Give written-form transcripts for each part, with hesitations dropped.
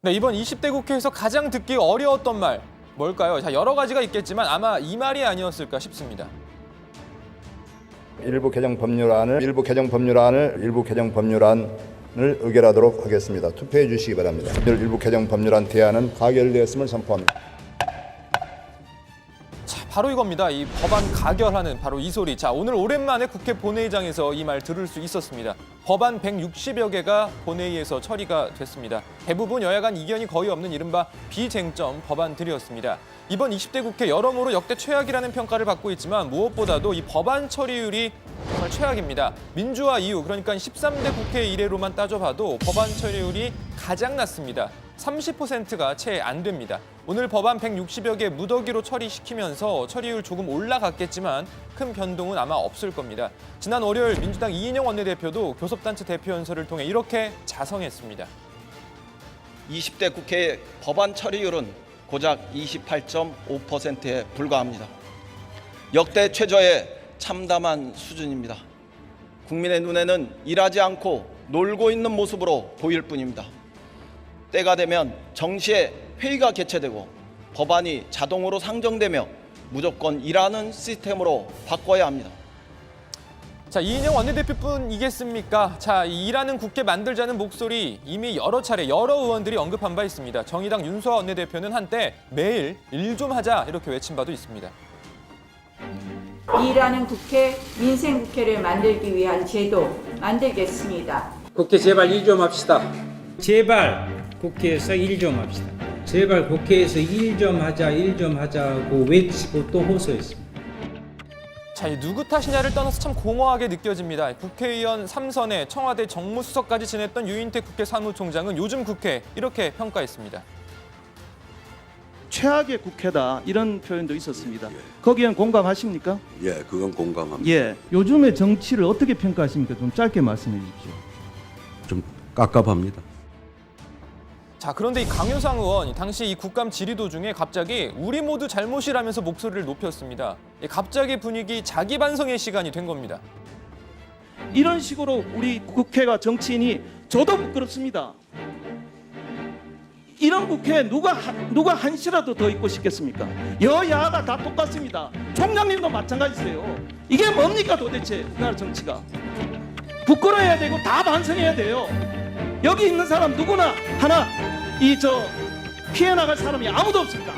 네, 이번 20대 국회에서 가장 듣기 어려웠던 말 뭘까요? 자, 여러 가지가 있겠지만 아마 이 말이 아니었을까 싶습니다. 일부 개정 법률안을 의결하도록 하겠습니다. 투표해 주시기 바랍니다. 일부 개정 법률안 대안은 가결되었음을 선포합니다. 자, 바로 이겁니다. 이 법안 가결하는 바로 이 소리. 자, 오늘 오랜만에 국회 본회의장에서 이 말 들을 수 있었습니다. 법안 160여 개가 본회의에서 처리가 됐습니다. 대부분 여야 간 이견이 거의 없는 이른바 비쟁점 법안들이었습니다. 이번 20대 국회 여러모로 역대 최악이라는 평가를 받고 있지만 무엇보다도 이 법안 처리율이 정말 최악입니다. 민주화 이후 그러니까 13대 국회 이래로만 따져봐도 법안 처리율이 가장 낮습니다. 30%가 채 안 됩니다. 오늘 법안 160여 개 무더기로 처리시키면서 처리율 조금 올라갔겠지만 큰 변동은 아마 없을 겁니다. 지난 월요일 민주당 이인영 원내대표도 교섭단체 대표연설을 통해 이렇게 자성했습니다. 20대 국회의 법안 처리율은 고작 28.5%에 불과합니다. 역대 최저의 참담한 수준입니다. 국민의 눈에는 일하지 않고 놀고 있는 모습으로 보일 뿐입니다. 때가 되면 정시에 회의가 개최되고 법안이 자동으로 상정되며 무조건 일하는 시스템으로 바꿔야 합니다. 자, 이인영 원내대표뿐이겠습니까? 자, 이 일하는 국회 만들자는 목소리 이미 여러 차례 여러 의원들이 언급한 바 있습니다. 정의당 윤소아 원내대표는 한때 매일 일 좀 하자 이렇게 외친 바도 있습니다. 일하는 국회, 민생 국회를 만들기 위한 제도 만들겠습니다. 국회 제발 일 좀 합시다. 제발 국회에서 일 좀 합시다. 제발 국회에서 일 좀 하자고 외치고 또 호소했습니다. 자, 이 누구 탓이냐를 떠나서 참 공허하게 느껴집니다. 국회의원 3선에 청와대 정무수석까지 지냈던 유인택 국회 사무총장은 요즘 국회 이렇게 평가했습니다. 최악의 국회다 이런 표현도 있었습니다. 거기엔 공감하십니까? 예, 그건 공감합니다. 예. 요즘의 정치를 어떻게 평가하십니까? 좀 짧게 말씀해 주십시오. 좀 깝깝합니다. 자, 그런데 이 강효상 의원 당시 이 국감 질의 도중에 갑자기 우리 모두 잘못이라면서 목소리를 높였습니다. 갑자기 분위기 자기 반성의 시간이 된 겁니다. 이런 식으로 우리 국회가 정치인이 저도 부끄럽습니다. 이런 국회에 누가 한시라도 더 있고 싶겠습니까? 여야가 다 똑같습니다. 총장님도 마찬가지세요. 이게 뭡니까 도대체 우리나라 정치가. 부끄러워야 되고 다 반성해야 돼요. 여기 있는 사람 누구나 하나 피해 나갈 사람이 아무도 없습니다.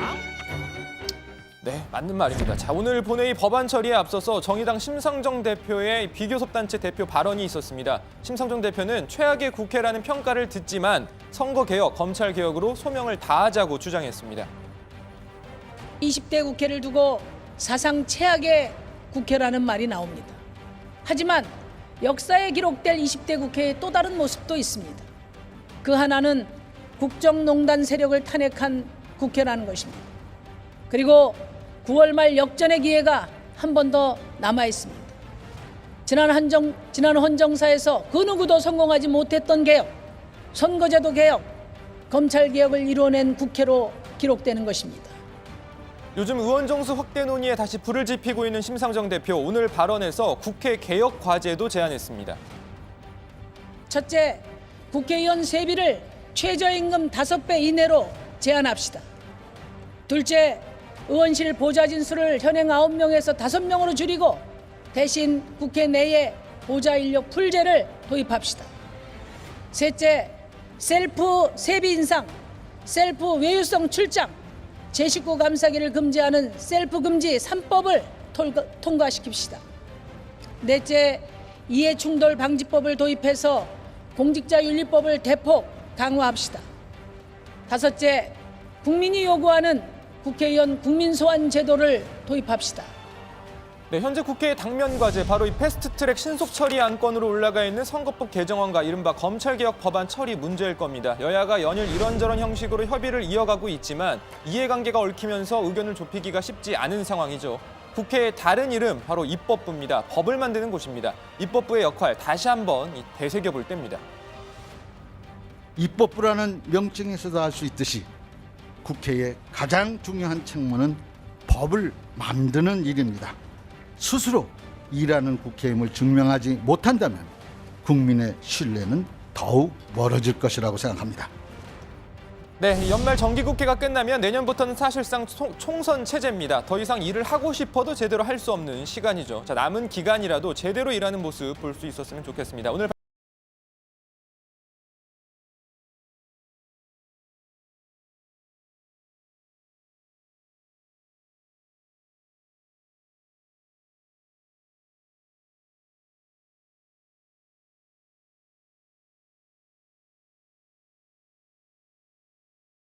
네, 맞는 말입니다. 자, 오늘 본회의 법안 처리에 앞서서 정의당 심상정 대표의 비교섭단체 대표 발언이 있었습니다. 심상정 대표는 최악의 국회라는 평가를 듣지만 선거개혁, 검찰개혁으로 소명을 다하자고 주장했습니다. 20대 국회를 두고 사상 최악의 국회라는 말이 나옵니다. 하지만 역사에 기록될 20대 국회의 또 다른 모습도 있습니다. 그 하나는 국정농단 세력을 탄핵한 국회라는 것입니다. 그리고 9월 말 역전의 기회가 한 번 더 남아 있습니다. 지난 헌정사에서 그 누구도 성공하지 못했던 개혁, 선거제도 개혁, 검찰 개혁을 이뤄낸 국회로 기록되는 것입니다. 요즘 의원 정수 확대 논의에 다시 불을 지피고 있는 심상정 대표, 오늘 발언에서 국회 개혁 과제도 제안했습니다. 첫째, 국회의원 세비를 최저임금 5배 이내로 제한합시다. 둘째, 의원실 보좌진 수를 현행 9명에서 5명으로 줄이고 대신 국회 내에 보좌 인력 풀제를 도입합시다. 셋째, 셀프 세비 인상, 셀프 외유성 출장, 제19 감사기를 금지하는 셀프 금지 3법을 통과시킵시다. 넷째, 이해충돌 방지법을 도입해서 공직자윤리법을 대폭 강화합시다. 다섯째, 국민이 요구하는 국회의원 국민소환 제도를 도입합시다. 네, 현재 국회의 당면 과제, 바로 이 패스트트랙 신속 처리 안건으로 올라가 있는 선거법 개정안과 이른바 검찰개혁 법안 처리 문제일 겁니다. 여야가 연일 이런저런 형식으로 협의를 이어가고 있지만 이해관계가 얽히면서 의견을 좁히기가 쉽지 않은 상황이죠. 국회의 다른 이름, 바로 입법부입니다. 법을 만드는 곳입니다. 입법부의 역할 다시 한번 되새겨볼 때입니다. 입법부라는 명칭에서도 알 수 있듯이 국회의 가장 중요한 책무는 법을 만드는 일입니다. 스스로 일하는 국회임을 증명하지 못한다면 국민의 신뢰는 더욱 멀어질 것이라고 생각합니다. 네, 이 연말 정기국회가 끝나면 내년부터는 사실상 총선 체제입니다. 더 이상 일을 하고 싶어도 제대로 할 수 없는 시간이죠. 자, 남은 기간이라도 제대로 일하는 모습 볼 수 있었으면 좋겠습니다. 오늘